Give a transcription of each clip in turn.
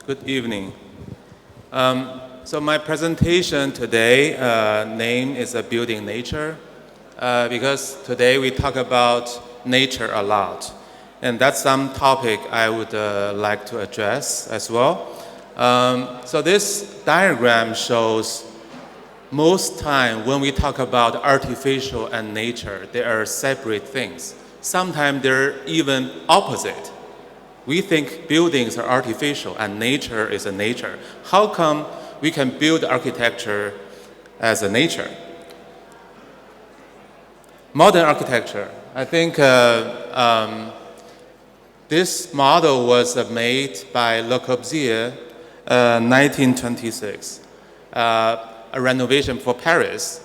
Good evening. So my presentation today name is Building Nature because today we talk about nature a lot. And that's some topic I would like to address as well. So this diagram shows most time when we talk about artificial and nature, they are separate things. Sometimes they're even opposite. We think buildings are artificial and nature is a nature. How come we can build architecture as a nature? Modern architecture. I think this model was made by Le Corbusier 1926. A renovation for Paris.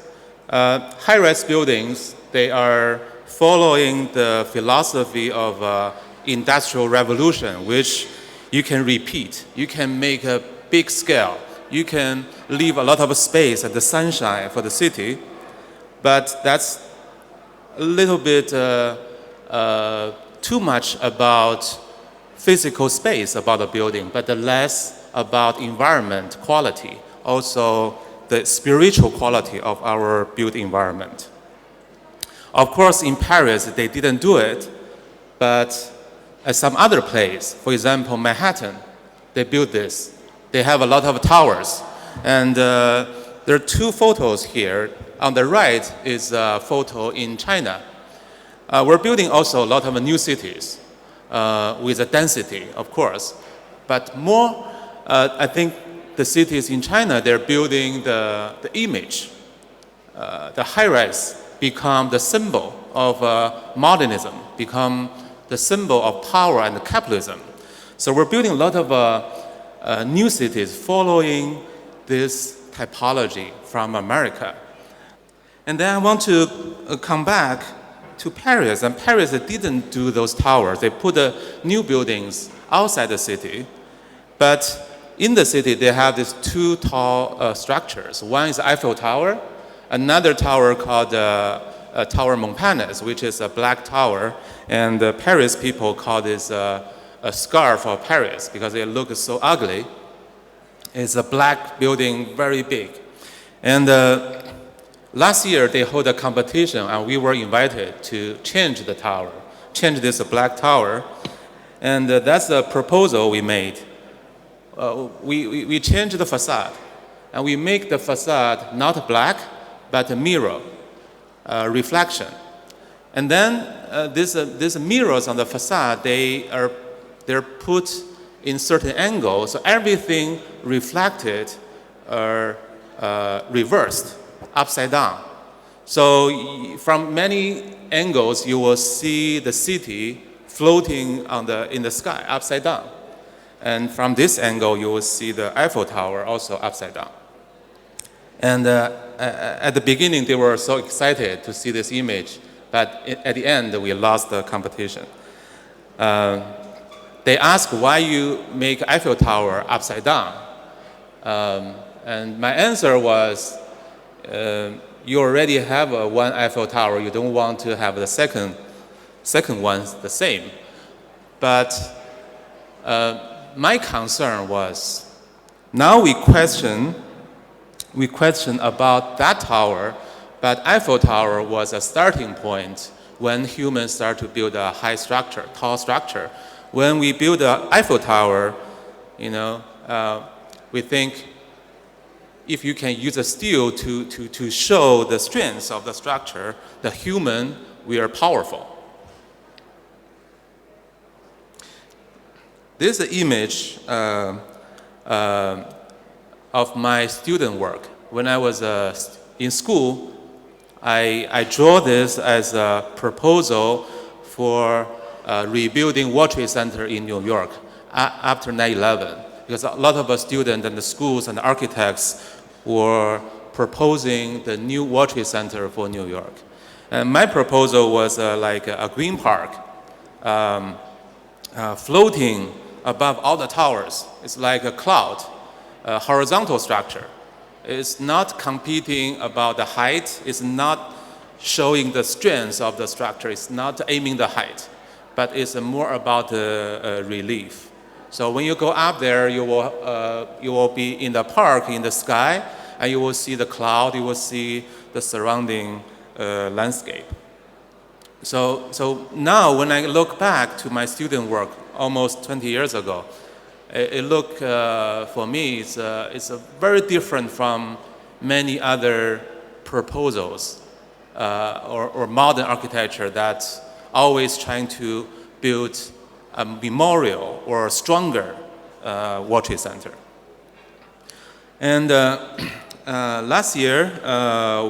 High-rise buildings, they are following the philosophy of Industrial Revolution, which you can repeat. You can make a big scale. You can leave a lot of space and the sunshine for the city, but that's a little bit too much about physical space about a building, but less about environment quality, also the spiritual quality of our built environment. Of course, in Paris, they didn't do it, but at some other place, for example, Manhattan, they built this. They have a lot of towers. And there are two photos here. On the right is a photo in China. We're building also a lot of new cities with a density, of course. But more, I think the cities in China, they're building the image. The high-rise become the symbol of modernism, become the symbol of power and capitalism. So we're building a lot of new cities following this typology from America. And then I want to come back to Paris. And Paris didn't do those towers. They put new buildings outside the city. But in the city, they have these two tall structures. One is Eiffel Tower, another tower called Tower Montparnasse, which is a black tower. And the Paris people call this a scarf of Paris because it looks so ugly. It's a black building, very big. And last year, they hold a competition, and we were invited to change the tower, change this black tower. And that's the proposal we made. We changed the facade, and we make the facade not black, but a mirror, reflection. And then these mirrors on the facade, they're put in certain angles, so everything reflected or reversed, upside down. So from many angles, you will see the city floating in the sky, upside down. And from this angle, you will see the Eiffel Tower also upside down. And at the beginning, they were so excited to see this image, but at the end, we lost the competition. They asked why you make Eiffel Tower upside down. And my answer was, you already have one Eiffel Tower. You don't want to have the second one the same. But my concern was, now we question about that tower, but Eiffel Tower was a starting point when humans start to build a high structure, tall structure. When we build the Eiffel Tower, we think if you can use a steel to show the strength of the structure, the human, we are powerful. This is an image of my student work. When I was in school, I draw this as a proposal for rebuilding World Trade Center in New York after 9/11, because a lot of students and the schools and the architects were proposing the new World Trade Center for New York. And my proposal was like a green park floating above all the towers. It's like a cloud, a horizontal structure. It's not competing about the height. It's not showing the strength of the structure. It's not aiming the height, but it's more about the relief. So when you go up there, you will be in the park, in the sky, and you will see the cloud, you will see the surrounding landscape. So now when I look back to my student work almost 20 years ago, it look for me it's very different from many other proposals or modern architecture that's always trying to build a memorial or a stronger World Trade Center. And last year,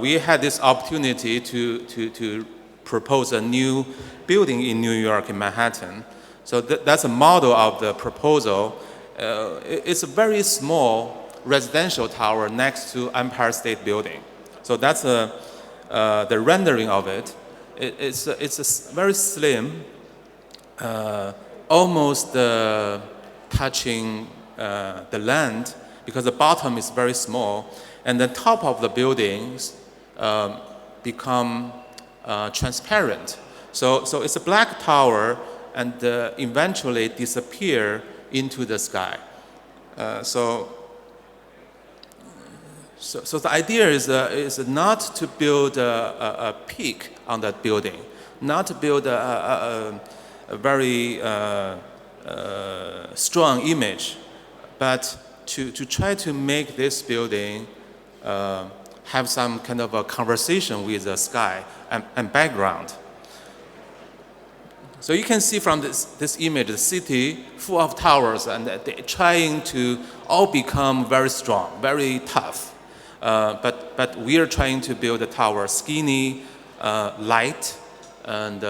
we had this opportunity to propose a new building in New York, in Manhattan. So that's a model of the proposal. It's a very small residential tower next to Empire State Building. So that's the rendering of it. It's a very slim, almost touching the land, because the bottom is very small, and the top of the buildings become transparent. So it's a black tower, and eventually disappear into the sky. So the idea is not to build a peak on that building, not to build a very strong image, but to try to make this building have some kind of a conversation with the sky and background. So you can see from this image, the city full of towers, and they're trying to all become very strong, very tough. But we are trying to build a tower skinny, light, and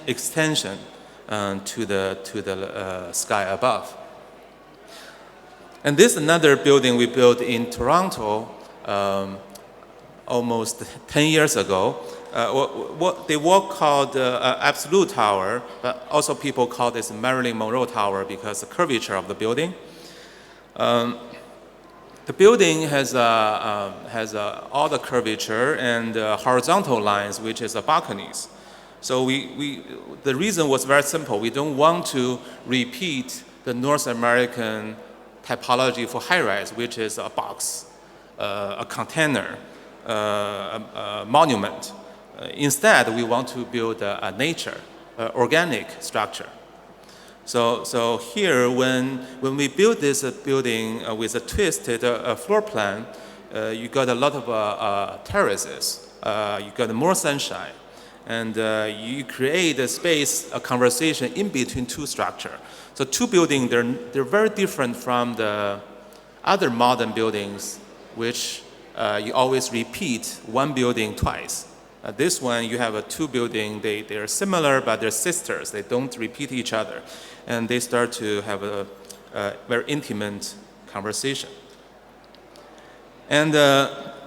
extension to the sky above. And this is another building we built in Toronto almost 10 years ago. What they were called Absolute Tower, but also people call this Marilyn Monroe Tower because of the curvature of the building. The building has all the curvature and horizontal lines, which is the balconies. So the reason was very simple. We don't want to repeat the North American typology for high-rise, which is a box, a container, a monument. Instead, we want to build a nature, organic structure. So here, when we build this building with a twisted floor plan, you got a lot of terraces. You got more sunshine, and you create a space, a conversation in between two structures. So two buildings, they're very different from the other modern buildings, which you always repeat one building twice. This one, you have two buildings, they're similar, but they're sisters. They don't repeat each other. And they start to have a very intimate conversation. And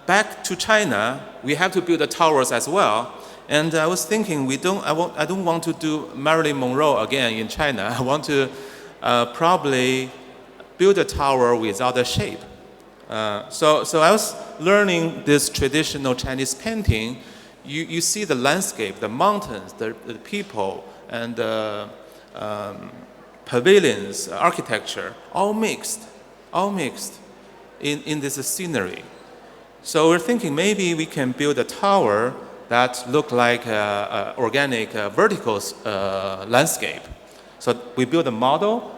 back to China, we have to build the towers as well. And I was thinking, I don't want to do Marilyn Monroe again in China. I want to probably build a tower without a shape. So I was learning this traditional Chinese painting. You see the landscape, the mountains, the people, and the pavilions, architecture, all mixed in this scenery. So we're thinking maybe we can build a tower that look like organic vertical landscape. So we build a model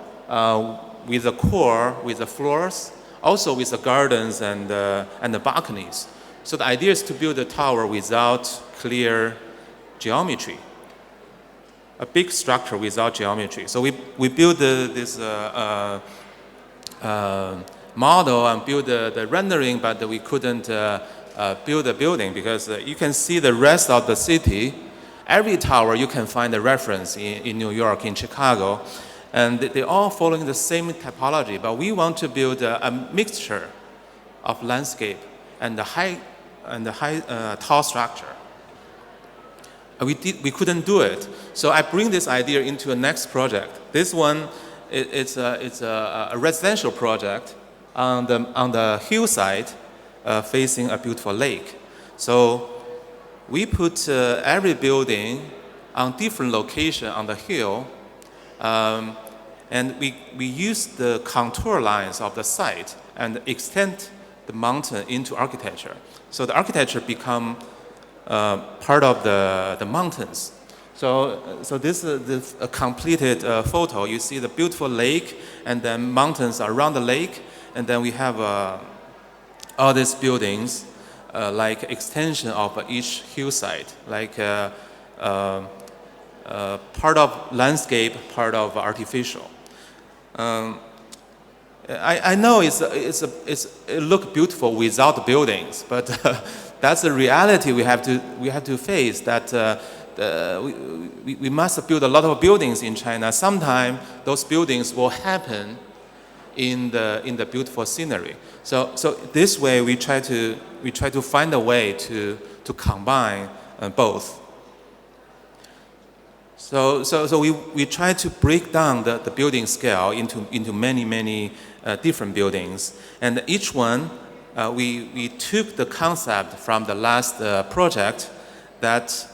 with a core, with the floors, also with the gardens and the balconies. So the idea is to build a tower without clear geometry, a big structure without geometry. So we build this model and build the rendering, but we couldn't build a building because you can see the rest of the city. Every tower you can find a reference in New York, in Chicago, and they're all following the same typology. But we want to build a mixture of landscape and the high tall structure. We couldn't do it. So I bring this idea into a next project. This one, it's a residential project on the hillside facing a beautiful lake. So we put every building on different location on the hill And we use the contour lines of the site and extend the mountain into architecture. So the architecture become part of the mountains. So this is a completed photo. You see the beautiful lake and then mountains around the lake, and then we have all these buildings like extension of each hillside, like part of landscape, part of artificial. I know it looks beautiful without buildings, but that's the reality we have to face. That we must build a lot of buildings in China. Sometime those buildings will happen in the beautiful scenery. So this way we try to find a way to combine both. So we try to break down the building scale into many different buildings, and each one we took the concept from the last project that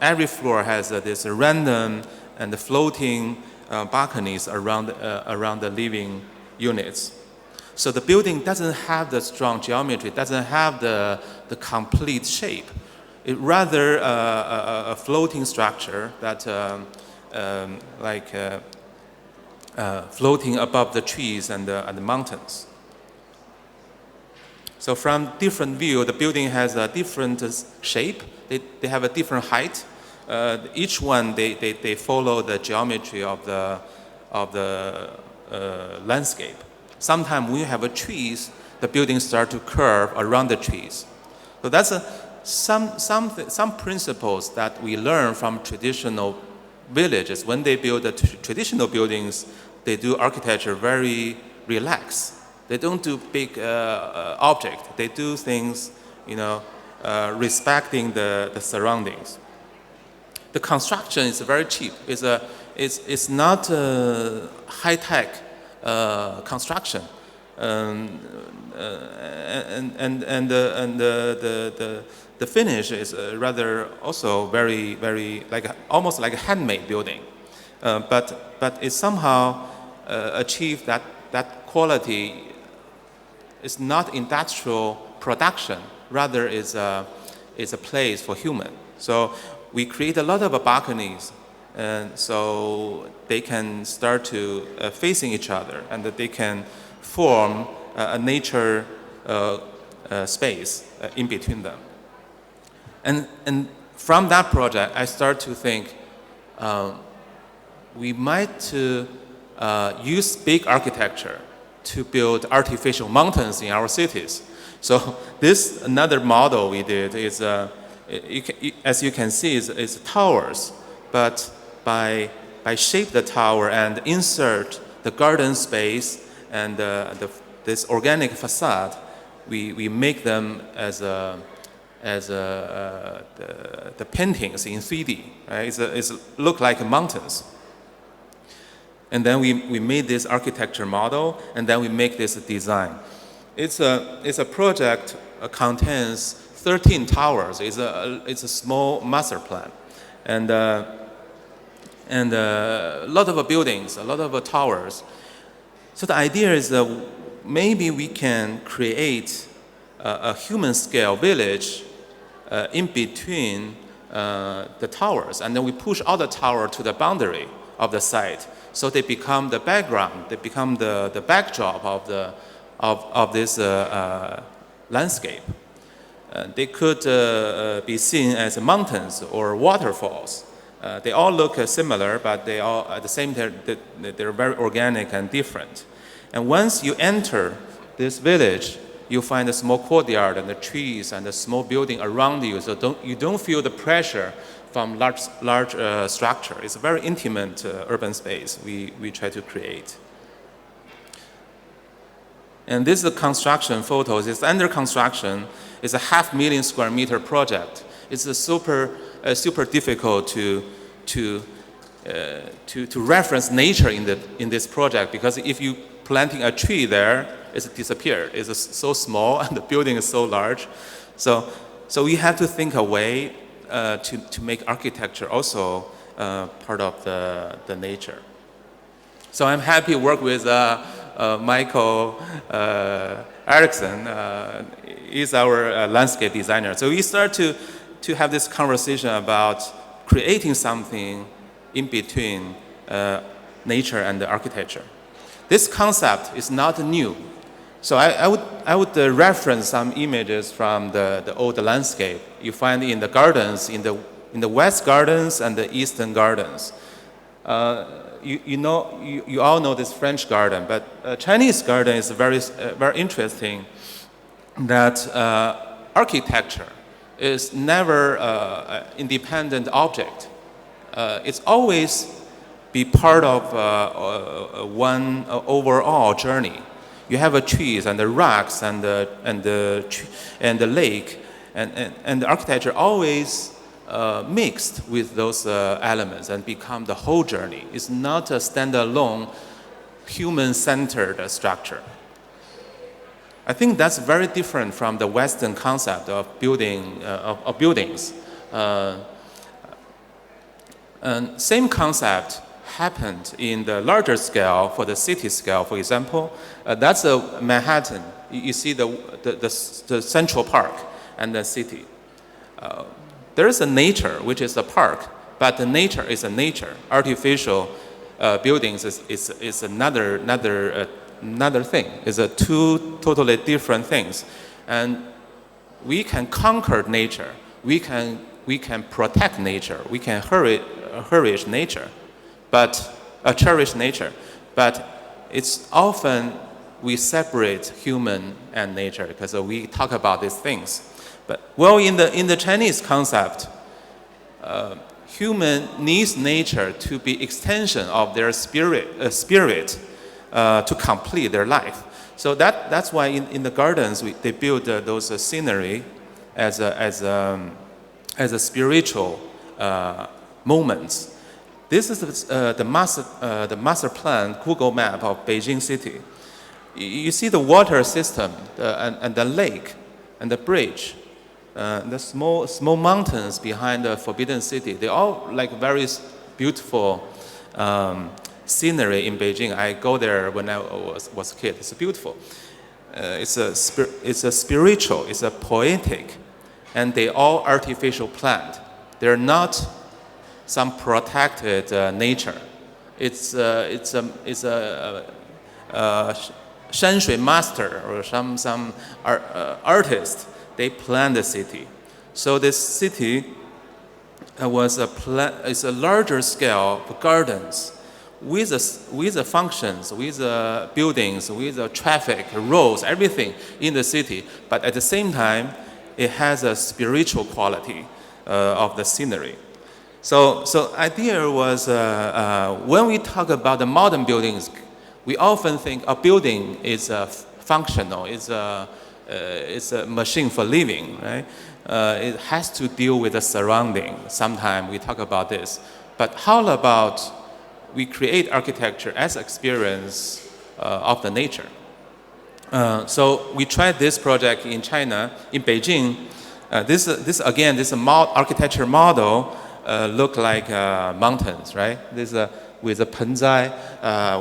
every floor has this random and floating balconies around the living units. So the building doesn't have the strong geometry, doesn't have the complete shape. It rather a floating structure that floating above the trees and the mountains. So from different view, the building has a different shape. They have a different height. Each one they follow the geometry of the landscape. Sometimes when you have trees, the buildings start to curve around the trees. So that's some principles that we learn from traditional villages. When they build the traditional buildings, they do architecture very relaxed. They don't do big object. They do things, respecting the surroundings. The construction is very cheap. It's not high-tech construction, and the finish is rather also very almost like a handmade building, but it somehow achieved that quality. Is not industrial production, rather is a place for human. So we create a lot of balconies, and so they can start to facing each other, and that they can form a nature space in between them. And from that project, I start to think we might use big architecture to build artificial mountains in our cities. So this another model we did is, as you can see, is towers, but by shape the tower and insert the garden space and this organic facade, we make them as the paintings in 3D. Right? It's look like mountains. And then we made this architecture model, and then we make this design. It's a project contains 13 towers. It's a small master plan, and a lot of buildings, a lot of towers. So the idea is maybe we can create a human scale village in between the towers, and then we push all the tower to the boundary of the site. So they become the background, they become the backdrop of this landscape. They could be seen as mountains or waterfalls. They all look similar, but they all at the same time they're very organic and different. And once you enter this village, you find a small courtyard and the trees and a small building around you. So you don't feel the pressure from large structure. It's a very intimate urban space we try to create. And this is the construction photos. It's under construction. It's a 500,000 square meter project. It's a super difficult to reference nature in this project, because if you planting a tree there, it's disappeared. It's so small and the building is so large. So we have to think a way to make architecture also part of the nature. So I'm happy to work with Michael Erickson. He's our landscape designer. So we start to have this conversation about creating something in between nature and the architecture. This concept is not new. So I would reference some images from the old landscape you find in the gardens, in the West Gardens and the Eastern Gardens. You all know this French garden, but Chinese garden is very interesting. That architecture is never an independent object. It's always be part of one overall journey. You have trees and the rocks and the lake, and the architecture always mixed with those elements and become the whole journey. It's not a standalone, human-centered structure. I think that's very different from the Western concept of buildings. And same concept happened in the larger scale, for the city scale, for example. That's Manhattan. You see the Central Park and the city. There is a nature, which is a park, but the nature is a nature. Artificial buildings is another thing. It's two totally different things. And we can conquer nature. We can protect nature. We can cherish nature, cherish nature. But it's often we separate human and nature because we talk about these things. But in the Chinese concept, human needs nature to be extension of their spirit to complete their life. So that's why in the gardens they build those scenery as a spiritual moments. This is the master plan Google map of Beijing city. You see the water system and the lake and the bridge. The small mountains behind the Forbidden City, they all like very beautiful scenery in Beijing. I go there when I was a kid. It's beautiful. It's a spiritual, it's a poetic, and they all artificial plant. They're not some protected nature. It's a shanshui master or some artist. They planned the city. So this city is a larger scale of gardens with the functions, with the buildings, with the traffic, roads, everything in the city. But at the same time, it has a spiritual quality of the scenery. So idea was when we talk about the modern buildings, we often think a building is functional, it's a machine for living, right? It has to deal with the surrounding. Sometimes we talk about this. But how about we create architecture as experience of the nature? So we tried this project in China, in Beijing. This architecture model look like mountains, right? This with the penzai,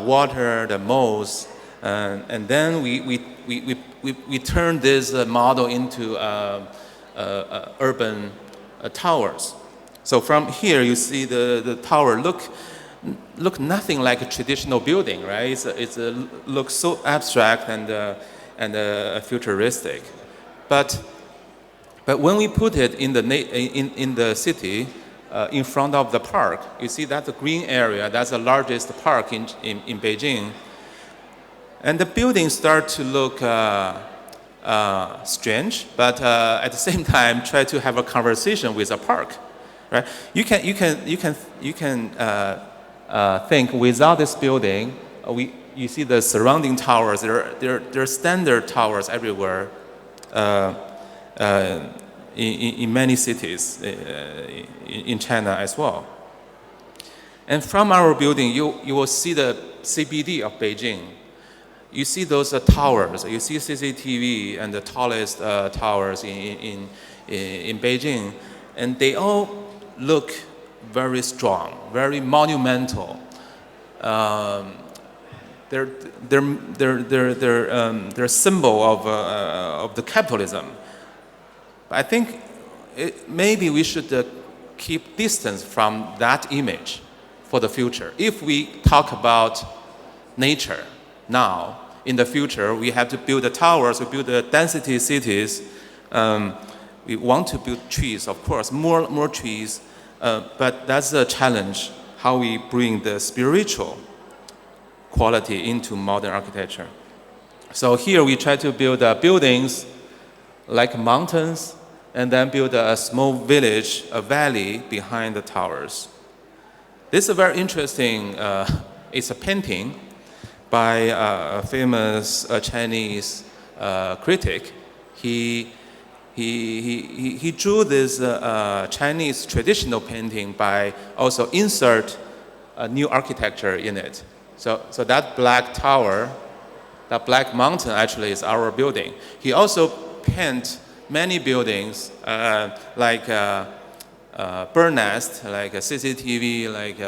water, the moss, and then we turned this model into urban towers. So from here you see the tower look nothing like a traditional building, right? It looks so abstract and futuristic, but when we put it in the city, in front of the park, you see that's the green area. That's the largest park in Beijing. And the buildings start to look strange, but at the same time try to have a conversation with a park, right? You can think without this building, you see the surrounding towers. There are standard towers everywhere in many cities in China as well. And from our building, you will see the CBD of Beijing. You see those towers. You see CCTV and the tallest towers in Beijing, and they all look very strong, very monumental. They're a symbol of the capitalism. I think maybe we should keep distance from that image for the future. If we talk about nature now, in the future, we have to build the towers, we build the density cities. We want to build trees, of course, more trees, but that's a challenge, how we bring the spiritual quality into modern architecture. So here we try to build buildings like mountains, and then build a small village, a valley behind the towers. This is very interesting. It's a painting by a famous Chinese critic. He drew this Chinese traditional painting by also insert a new architecture in it. So that black tower, that black mountain actually is our building. He also painted many buildings like bird nest, like a CCTV, like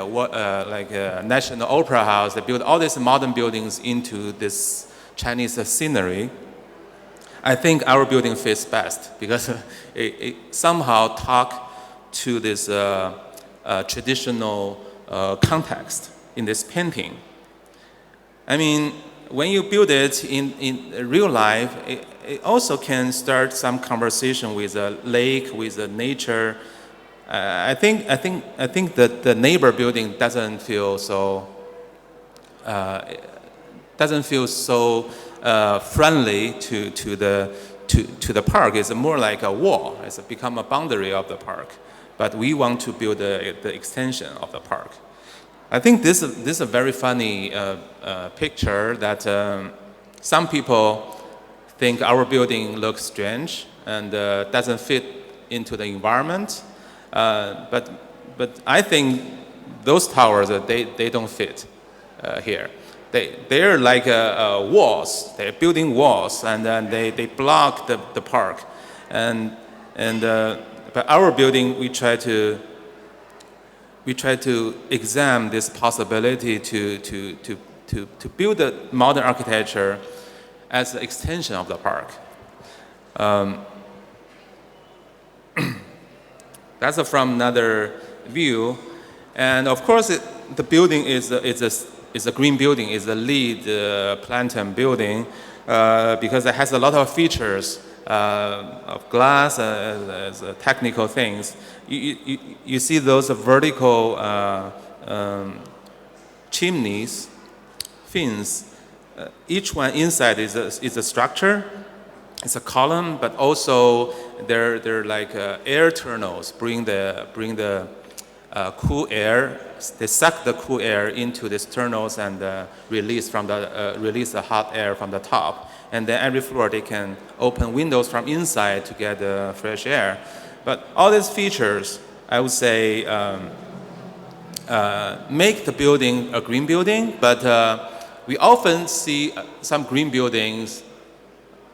a National Opera House. They built all these modern buildings into this Chinese scenery. I think our building fits best because it somehow talk to this traditional context in this painting. I mean, when you build it in real life, it also can start some conversation with a lake, with the nature. I think that the neighbor building doesn't feel so friendly to the park. It's more like a wall. It's become a boundary of the park. But we want to build the extension of the park. I think this is a very funny picture that some people think our building looks strange and doesn't fit into the environment. But I think those towers, they don't fit here. They're like walls. They're building walls, and then they block the park. But our building, we try to examine this possibility to build a modern architecture as an extension of the park. That's from another view, and of course the building is a green building, is a LEED platinum building because it has a lot of features of glass as technical things. You see those vertical chimneys, fins. Each one inside is a structure. It's a column, but also they're like air tunnels. Bring the cool air. They suck the cool air into these tunnels and release the hot air from the top. And then every floor they can open windows from inside to get fresh air. But all these features, I would say, make the building a green building. But we often see some green buildings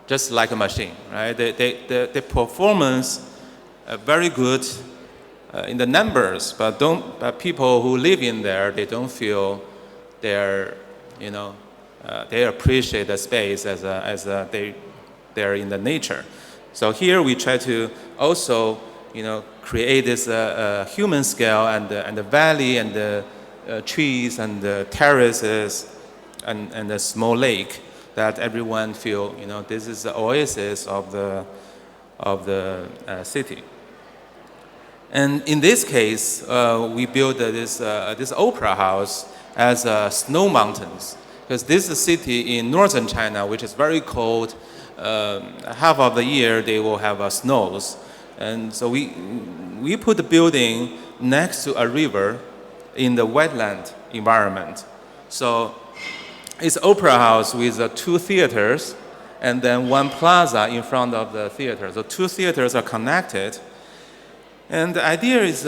just like a machine, right? The performance very good in the numbers, but people who live in there, they don't feel they appreciate the space as they're in the nature. So here we try to also create this human scale and the valley and the trees and the terraces and the small lake that everyone feel this is the oasis of the city. And in this case, we built this opera house as snow mountains, because this is a city in northern China which is very cold. Half of the year they will have snows, and so we put the building next to a river in the wetland environment. So it's opera house with 2 theaters and then 1 plaza in front of the theater. So 2 theaters are connected. And the idea is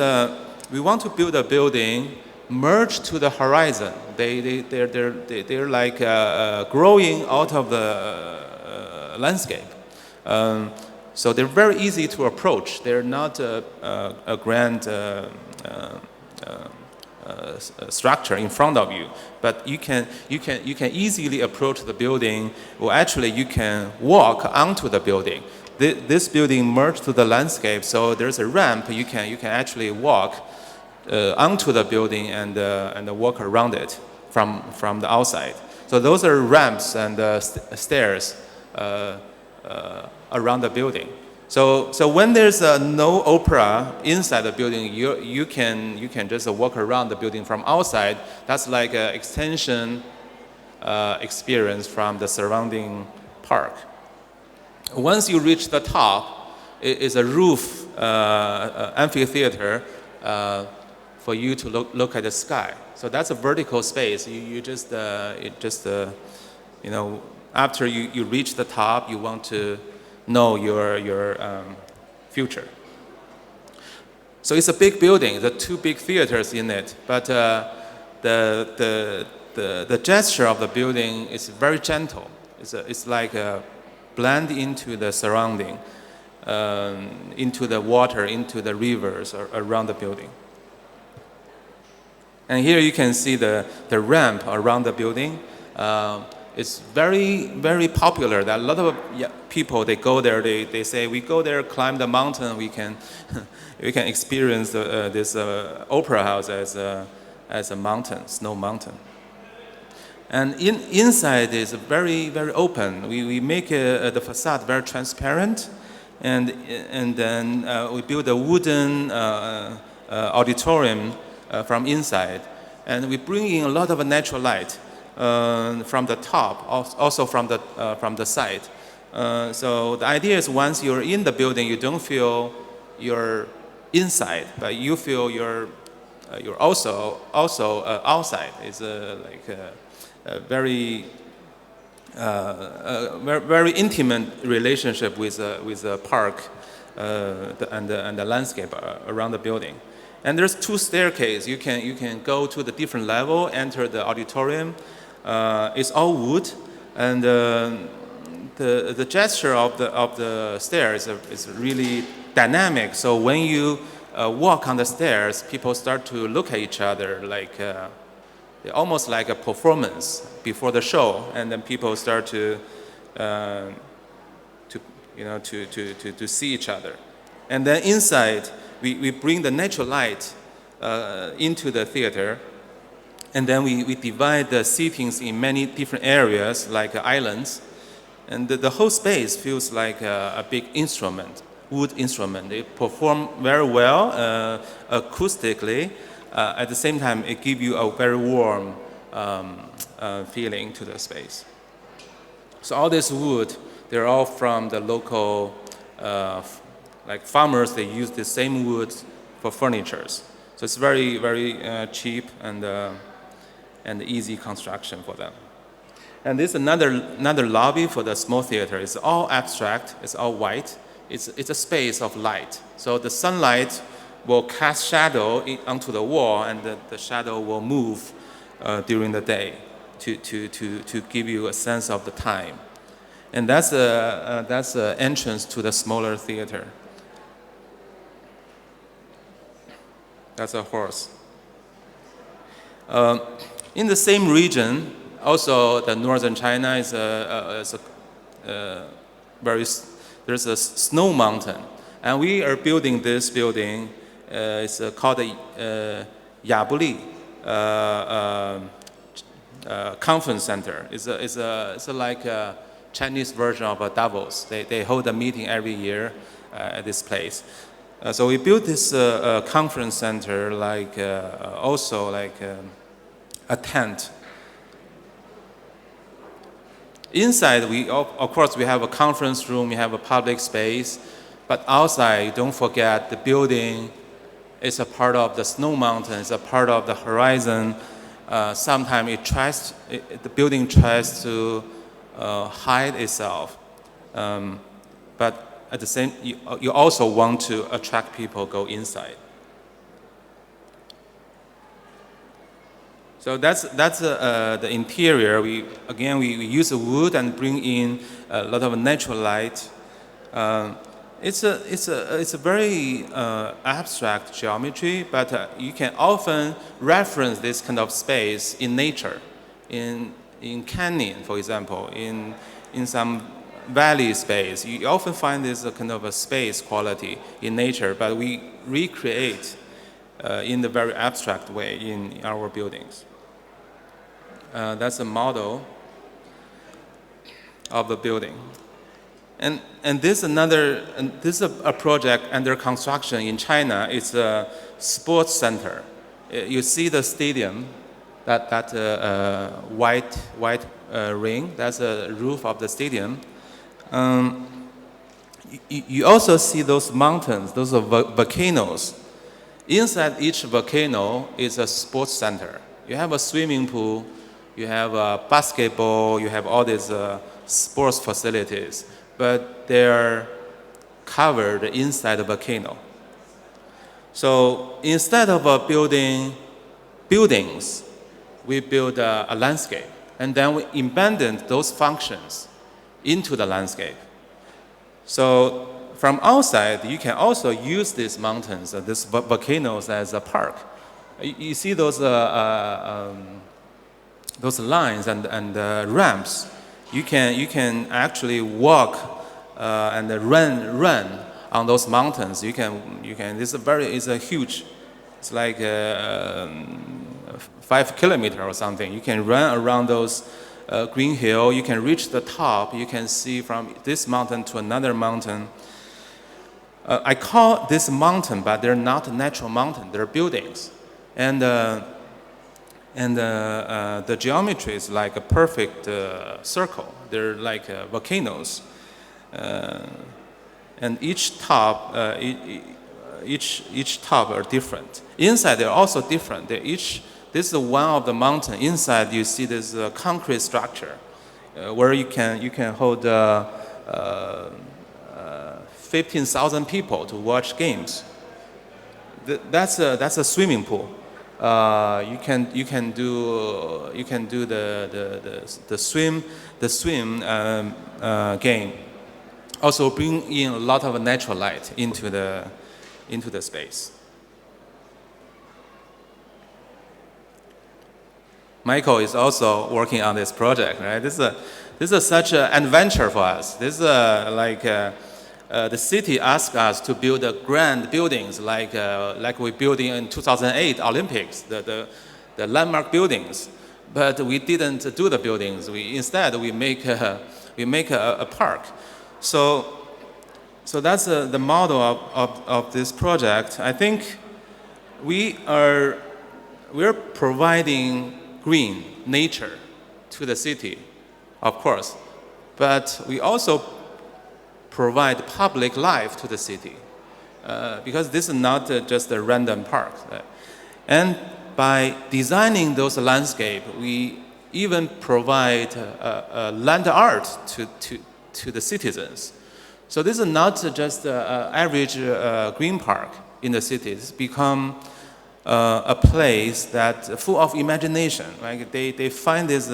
we want to build a building merged to the horizon. They're like growing out of the landscape. So they're very easy to approach. They're not a grand structure in front of you, but you can easily approach the building, or actually you can walk onto the building. This building merged to the landscape, so there's a ramp. You can actually walk onto the building and walk around it from the outside. So those are ramps and stairs around the building. So when there's no opera inside the building, you can just walk around the building from outside. That's like an extension experience from the surrounding park. Once you reach the top, it is a roof amphitheater for you to look at the sky. So that's a vertical space. After you reach the top, you want to know your future. So it's a big building. There are 2 big theaters in it, but the gesture of the building is very gentle. It's like a blend into the surrounding, into the water, into the rivers around the building. And here you can see the ramp around the building. It's very, very popular. That a lot of people, they go there, they say, we go there, climb the mountain, we can experience this opera house as a mountain, snow mountain. And inside is very, very open. We make the facade very transparent, and then we build a wooden auditorium from inside, and we bring in a lot of natural light from the top, also from the side. So the idea is once you're in the building, you don't feel you're inside, but you feel you're also outside. It's like a very very intimate relationship with the park and the landscape around the building. And there's 2 staircases. You can go to the different level, enter the auditorium. It's all wood, and the gesture of the stairs is really dynamic. So when you walk on the stairs, people start to look at each other like almost like a performance before the show, and then people start to see each other. And then inside, we bring the natural light into the theater, and then we divide the seatings in many different areas, like islands, and the whole space feels like a big instrument, wood instrument. It performs very well acoustically. At the same time, it gives you a very warm feeling to the space. So all this wood, they're all from the local, like farmers, they use the same wood for furnitures. So it's very, very cheap and easy construction for them. And this is another lobby for the small theater. It's all abstract, it's all white. It's a space of light. So the sunlight will cast shadow onto the wall, and the shadow will move during the day to give you a sense of the time. And that's the entrance to the smaller theater. That's a horse. In the same region, also the northern China is there's a snow mountain, and we are building this building. It's called the Yabuli Conference Center. It's like a Chinese version of a Davos. They hold a meeting every year at this place. So we built this conference center like also like a tent. Inside, of course, we have a conference room, we have a public space, but outside, don't forget the building is a part of the snow mountain, it's a part of the horizon. Sometimes the building tries to hide itself, but at the same, you also want to attract people go inside. So that's the interior. We use the wood and bring in a lot of natural light. It's a very abstract geometry, but you can often reference this kind of space in nature, in canyon, for example, in some valley space. You often find this kind of a space quality in nature, but we recreate in the very abstract way in our buildings. That's a model of the building. And this is a project under construction in China. It's a sports center. You see the stadium, that white ring. That's the roof of the stadium. You also see those mountains, those are volcanoes. Inside each volcano is a sports center. You have a swimming pool, you have a basketball, you have all these sports facilities, but they're covered inside the volcano. So instead of building buildings, we build a landscape, and then we embedded those functions into the landscape. So from outside, you can also use these mountains, these volcanoes as a park. You see those lines and ramps. You can actually walk and run on those mountains. You can. It's a huge. It's like 5 kilometers or something. You can run around those green hill. You can reach the top. You can see from this mountain to another mountain. I call this mountain, but they're not natural mountain. They're buildings, and the geometry is like a perfect circle. They're like volcanoes, and each top are different. Inside they're also different. This is one of the mountain. Inside you see this concrete structure where you can hold 15,000 people to watch games. That's a swimming pool. You can do the swim game. Also bring in a lot of natural light into the space. Michael is also working on this project, right? This is such an adventure for us. This is the city asked us to build grand buildings like we built in 2008 Olympics, the landmark buildings. But we didn't do the buildings. Instead we make a park. So that's the model of this project. I think we're providing green nature to the city, of course, but we also provide public life to the city, because this is not just a random park. And by designing those landscapes, we even provide land art to the citizens. So this is not just an average green park in the city. It's become a place that full of imagination. Like they find these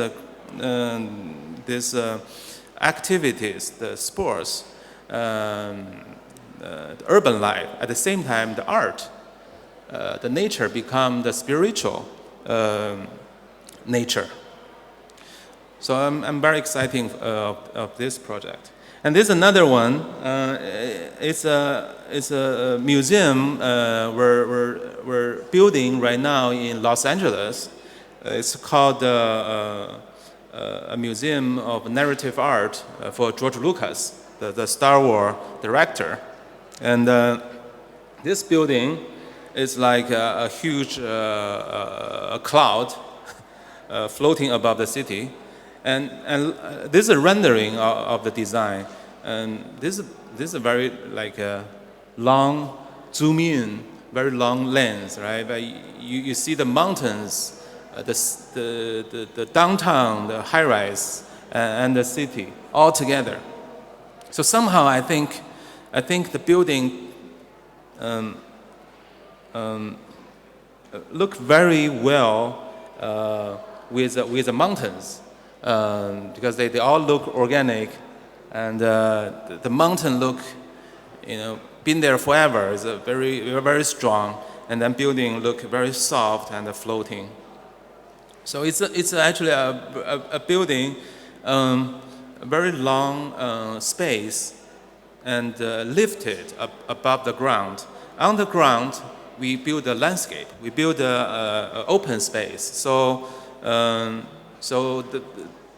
activities, the sports, the urban life. At the same time, the art, the nature become the spiritual nature. So I'm very excited of this project. And there's another one. It's a museum we're building right now in Los Angeles. It's called a museum of narrative art for George Lucas, the Star Wars director. And this building is like a huge cloud floating above the city. And this is a rendering of the design. And this is a very long zoom in, very long lens, right? But you see the mountains, the downtown, the high rise, and the city all together. So somehow I think the building look very well with the mountains, because they all look organic, and the mountain look been there forever. It's very strong, and then building look very soft and floating. So it's actually a building, a very long space, and lifted above the ground. On the ground, we build a landscape. We build a open space. So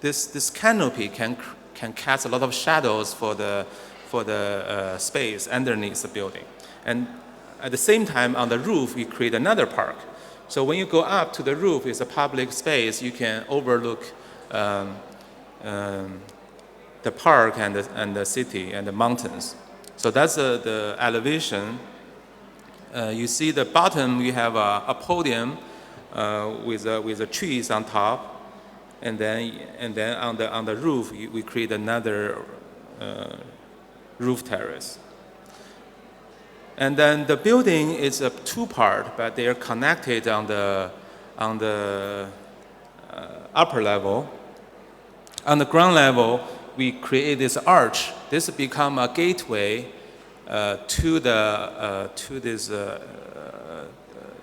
this canopy can cast a lot of shadows for the space underneath the building. And at the same time, on the roof, we create another park. So when you go up to the roof, it's a public space. You can overlook the park and the city and the mountains. So that's the elevation. You see the bottom, we have a podium with the trees on top, and then on the roof we create another roof terrace. And then the building is a two-part, but they are connected on the upper level. On the ground level, we create this arch. This become a gateway to this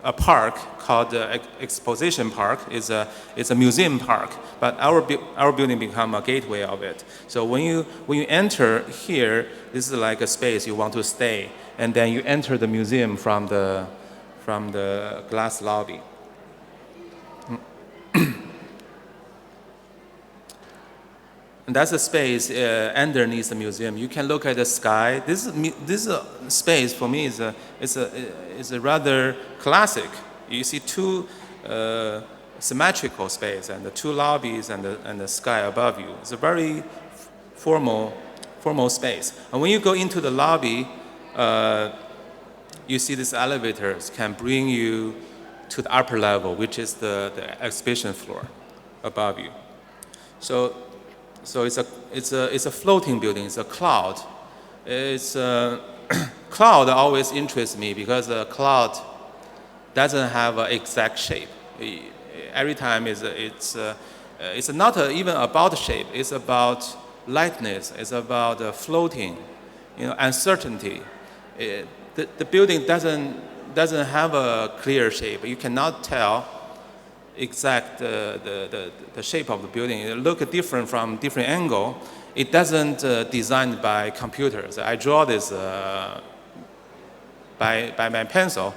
a park called the Exposition Park. It's a museum park, but our building become a gateway of it. So when you enter here, this is like a space you want to stay, and then you enter the museum from the glass lobby. And that's a space underneath the museum. You can look at the sky. This space for me is a rather classic. You see two symmetrical space and the two lobbies and the sky above you. It's a very formal space. And when you go into the lobby, you see these elevators can bring you to the upper level, which is the exhibition floor above you. So it's a floating building. It's a cloud. Cloud always interests me because a cloud doesn't have an exact shape. Every time it's not even about shape. It's about lightness. It's about floating, uncertainty. The building doesn't have a clear shape. You cannot tell exact the shape of the building. It looks different from different angle. It doesn't designed by computers. I draw this by my pencil.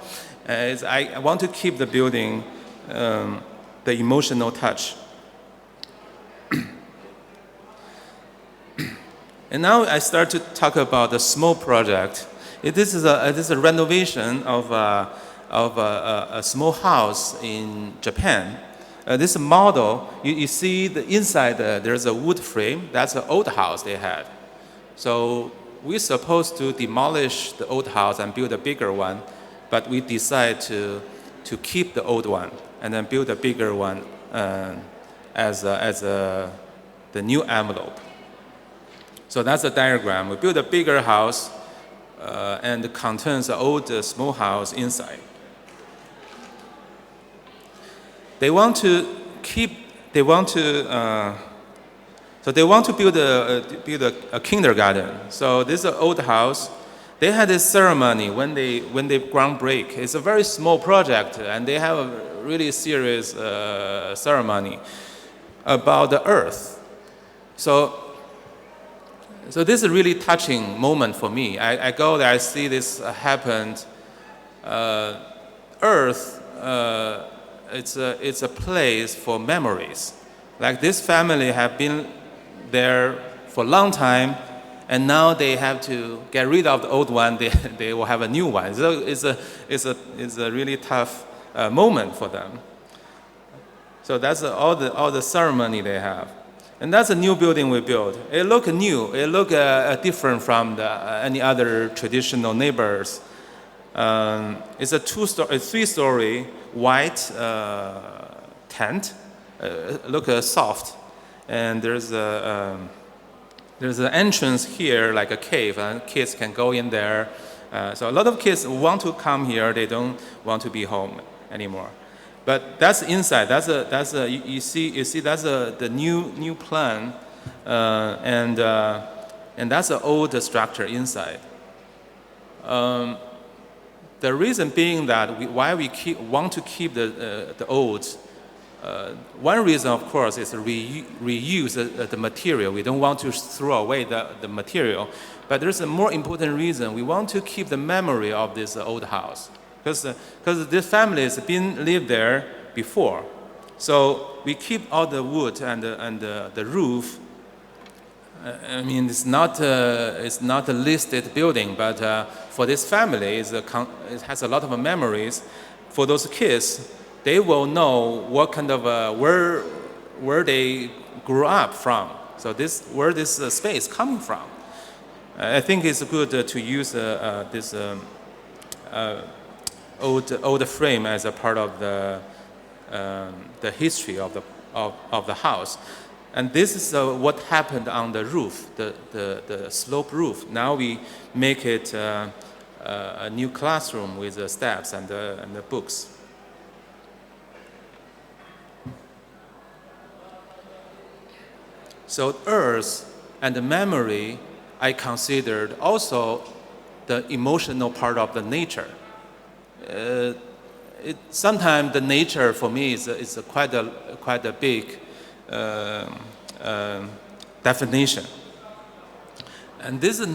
I want to keep the building the emotional touch. And now I start to talk about the small project. This is a renovation of a small house in Japan. This model, you see the inside, there's a wood frame. That's an old house they had. So we're supposed to demolish the old house and build a bigger one, but we decide to keep the old one and then build a bigger one as the new envelope. So that's the diagram. We build a bigger house and it contains the old small house inside. They want to build a kindergarten. So this is an old house. They had this ceremony when they groundbreak. It's a very small project, and they have a really serious ceremony about the earth. So this is a really touching moment for me. I go there, I see this happened. Earth. It's a place for memories. Like this family have been there for a long time, and now they have to get rid of the old one. They will have a new one. So it's a really tough moment for them. So that's all the ceremony they have, and that's a new building we built. It look new. It look different from any other traditional neighbors. It's a three-story white tent. Look soft, and there's an entrance here like a cave, and kids can go in there. So a lot of kids want to come here. They don't want to be home anymore. But that's inside. You see that's the new plan, and that's the old structure inside. The reason being that why we want to keep the old. One reason, of course, is reuse the material. We don't want to throw away the material. But there's a more important reason. We want to keep the memory of this old house. Because this family has been lived there before. So we keep all the wood and the roof. I mean, it's not a listed building, but for this family, it has a lot of memories. For those kids, they will know what kind of where they grew up from. So where this space coming from. I think it's good to use this old frame as a part of the history of the house. And this is what happened on the roof, the slope roof. Now we make it a new classroom with the steps and the books. So earth and the memory, I considered also the emotional part of the nature. Sometimes the nature for me is quite a big definition. And this is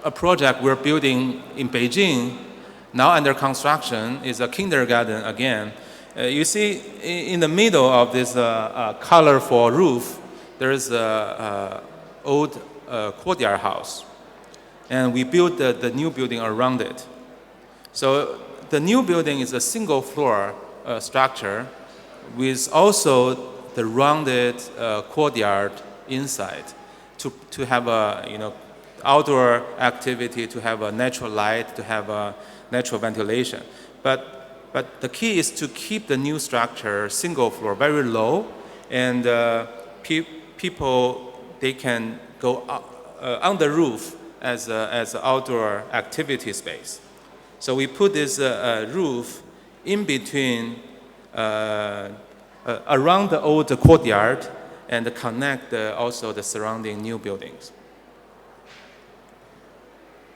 a project we're building in Beijing, now under construction, is a kindergarten again. You see in the middle of this colorful roof, there is an old courtyard house. And we built the new building around it. So the new building is a single floor structure with also the rounded courtyard inside to have a outdoor activity, to have a natural light, to have a natural ventilation. But the key is to keep the new structure single floor very low, and people they can go on the roof as an outdoor activity space. So we put this roof in between. Around the old courtyard and connect also the surrounding new buildings.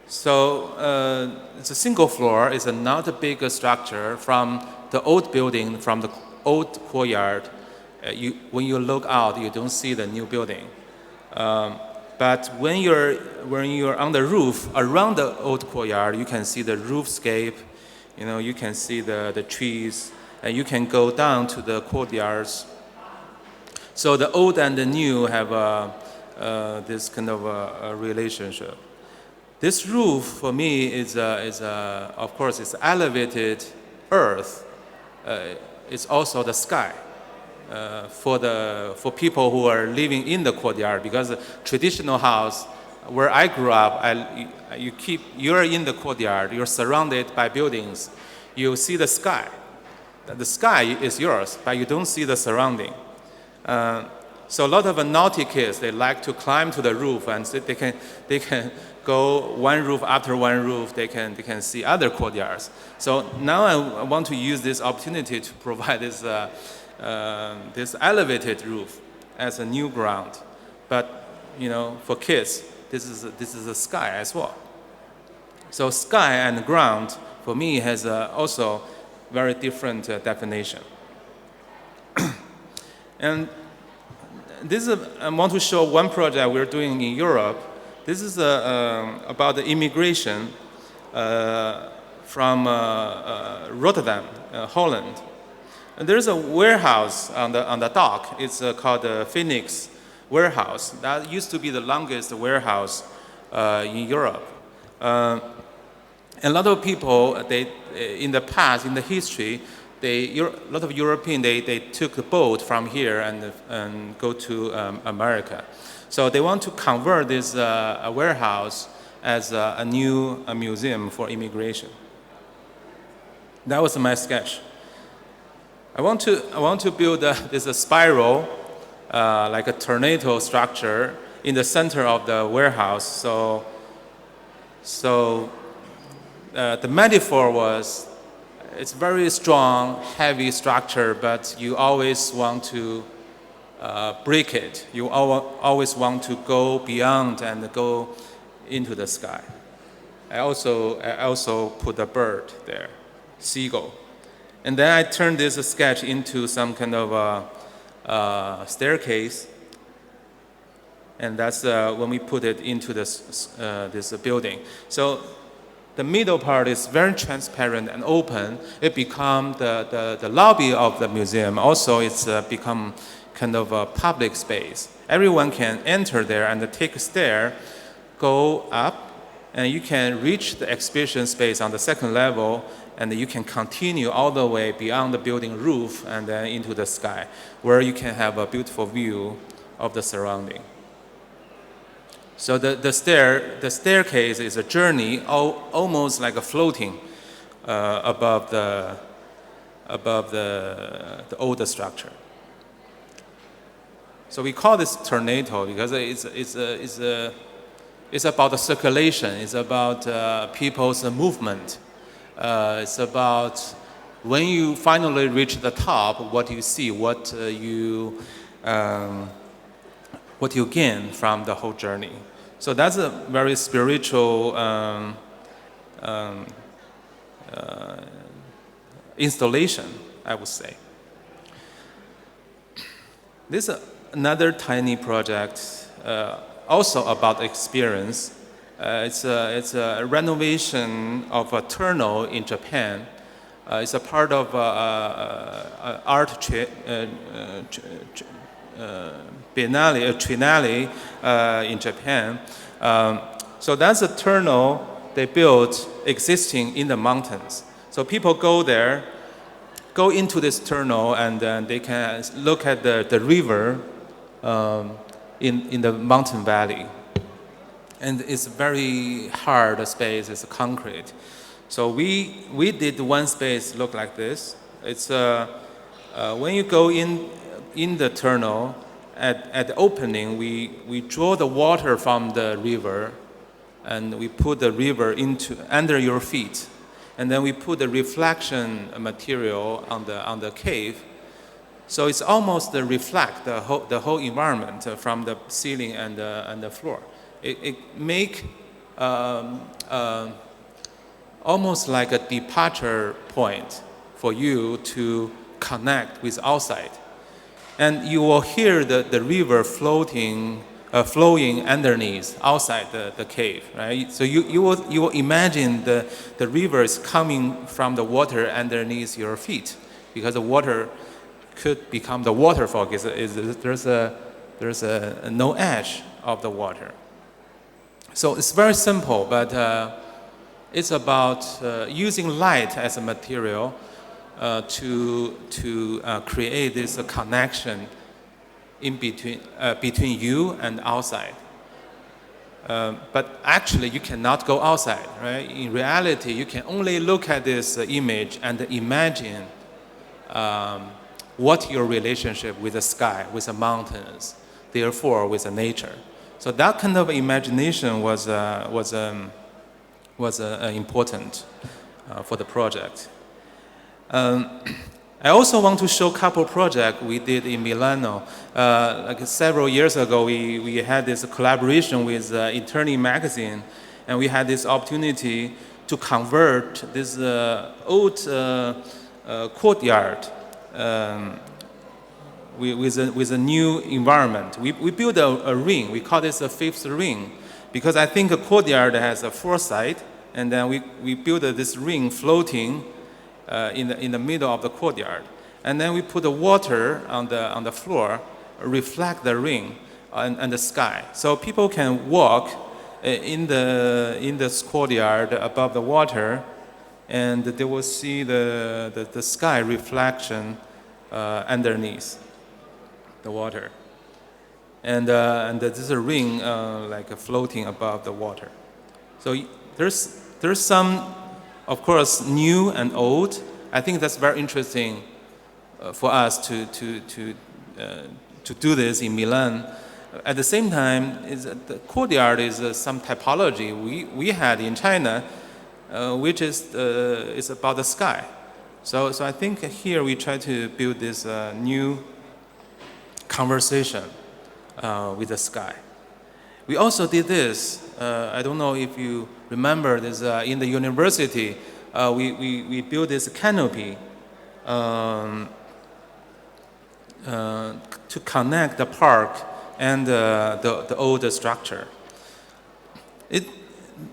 So it's a single floor. It's not a big structure from the old building, from the old courtyard. When you look out, you don't see the new building. But when you're on the roof around the old courtyard, you can see the roofscape. You can see the trees. And you can go down to the courtyards. So the old and the new have this kind of a relationship. This roof for me is of course, it's elevated earth. It's also the sky for people who are living in the courtyard, because the traditional house where I grew up, you're in the courtyard. You're surrounded by buildings. You see the sky. The sky is yours, but you don't see the surrounding. So a lot of naughty kids, they like to climb to the roof, and so they can go one roof after one roof. They can see other courtyards. So now I want to use this opportunity to provide this elevated roof as a new ground. But for kids, this is the sky as well. So sky and ground for me has also very different definition. And I want to show one project we're doing in Europe. This is about the immigration from Rotterdam, Holland. And there's a warehouse on the dock. It's called the Phoenix Warehouse. That used to be the longest warehouse in Europe. A lot of people, in the past, in the history, a lot of Europeans, they took a boat from here and go to America. So they want to convert this warehouse as a new museum for immigration. That was my sketch. I want to build this spiral, like a tornado structure in the center of the warehouse. So the metaphor was, it's very strong, heavy structure, but you always want to break it. You always want to go beyond and go into the sky. I also put a bird there, seagull. And then I turned this sketch into some kind of staircase. And that's when we put it into this building. So the middle part is very transparent and open. It becomes the lobby of the museum. Also, it's become kind of a public space. Everyone can enter there and take a stair, go up, and you can reach the exhibition space on the second level, and you can continue all the way beyond the building roof and then into the sky, where you can have a beautiful view of the surrounding. So the staircase is a journey, almost like a floating above the older structure. So we call this tornado because it's about the circulation. It's about people's movement. It's about when you finally reach the top, what you see, what you gain from the whole journey. So that's a very spiritual installation, I would say. This is another tiny project, also about experience. It's a renovation of a tunnel in Japan. It's a part of Triennale in Japan. So that's a tunnel they built existing in the mountains. So people go there, go into this tunnel, and then they can look at the river in the mountain valley. And it's very hard space, it's concrete. So we did one space look like this. It's when you go in the tunnel, at the opening, we draw the water from the river, and we put the river under your feet, and then we put the reflection material on the cave, so it's almost reflect the whole environment from the ceiling and the floor. It make almost like a departure point for you to connect with outside. And you will hear the river flowing underneath, outside the cave, right? So you will imagine the river is coming from the water underneath your feet, because the water could become the waterfall. There's no edge of the water. So it's very simple, but it's about using light as a material to create this connection in between you and outside. But actually, you cannot go outside, right? In reality, you can only look at this image and imagine what your relationship with the sky, with the mountains, therefore with the nature. So that kind of imagination was important for the project. I also want to show a couple projects we did in Milano. Like several years ago, we had this collaboration with Intervento magazine, and we had this opportunity to convert this old courtyard with a new environment. We built a ring. We call this a fifth ring, because I think a courtyard has a four sides, and then we built this ring floating in the middle of the courtyard, and then we put the water on the floor, reflect the ring and the sky, so people can walk in this courtyard above the water, and they will see the sky reflection underneath the water, and this is a ring like floating above the water. So there's some, of course, new and old. I think that's very interesting for us to do this in Milan. At the same time, the courtyard is some typology we had in China, which is about the sky. So I think here we try to build this new conversation with the sky. We also did this. I don't know if you remember this. In the university, we built this canopy to connect the park and the old structure.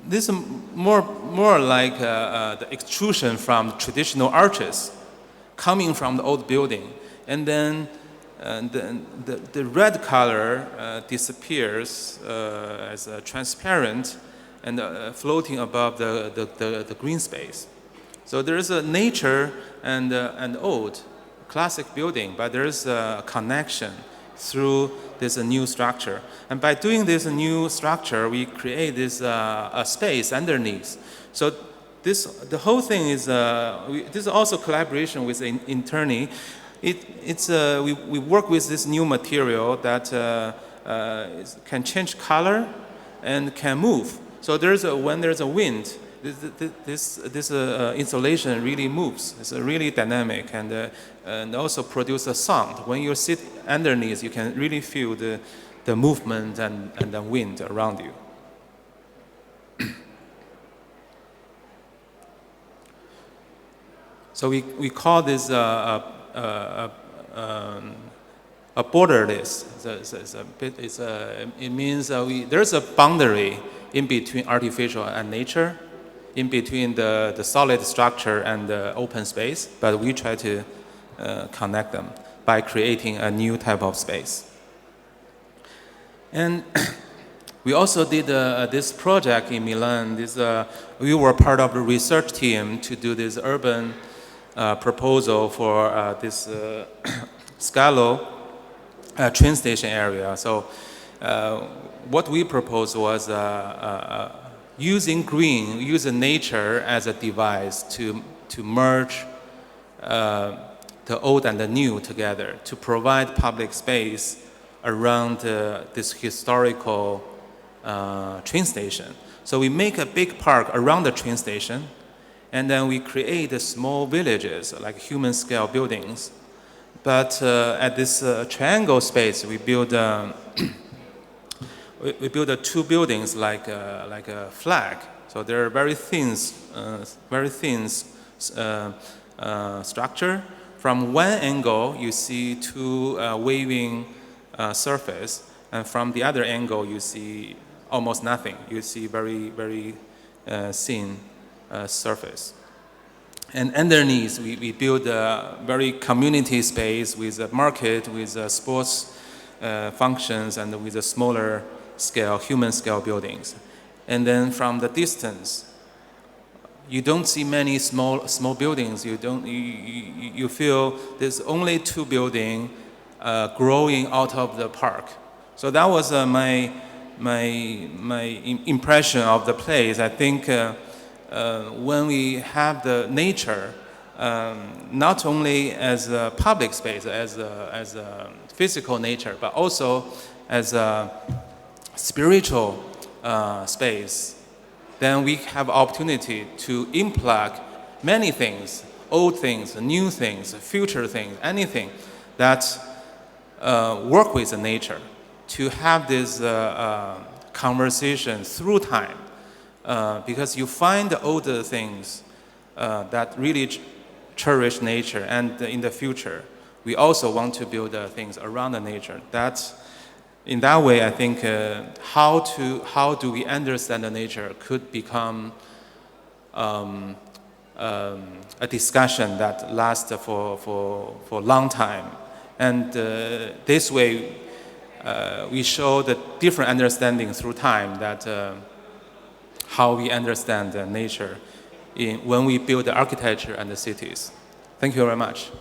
This is more like the extrusion from traditional arches coming from the old building. And then the red color disappears as transparent and floating above the green space. So there is a nature and old classic building, but there is a connection through this new structure. And by doing this new structure, we create this a space underneath. So the whole thing is this is also collaboration with Interni. We work with this new material that can change color and can move. So when there's a wind, this insulation really moves. It's really dynamic and also produce a sound. When you sit underneath, you can really feel the movement and the wind around you. So we call this a borderless. It means there's a boundary in between artificial and nature, in between the solid structure and the open space, but we try to connect them by creating a new type of space. And we also did this project in Milan. We were part of the research team to do this urban proposal for this Scalo train station area. So what we proposed was using nature as a device to merge the old and the new together, to provide public space around this historical train station. So we make a big park around the train station, and then we create small villages, like human-scale buildings. But at this triangle space, we build two buildings like a flag. So they're very thin structure. From one angle, you see two waving surface, and from the other angle, you see almost nothing. You see very, very thin surface. And underneath, we build a very community space with a market, with sports functions, and with a smaller scale, human scale buildings. And then from the distance, you don't see many small buildings. You feel there's only two buildings growing out of the park. So that was my impression of the place. I think when we have the nature, not only as a public space, as a physical nature, but also as a spiritual space, then we have opportunity to unplug many things, old things, new things, future things, anything that work with nature, to have this conversation through time. Because you find the older things that really cherish nature, and in the future, we also want to build things around the nature. In that way, I think how do we understand the nature could become a discussion that lasts for a long time. And this way, we show the different understanding through time that how we understand nature when we build the architecture and the cities. Thank you very much.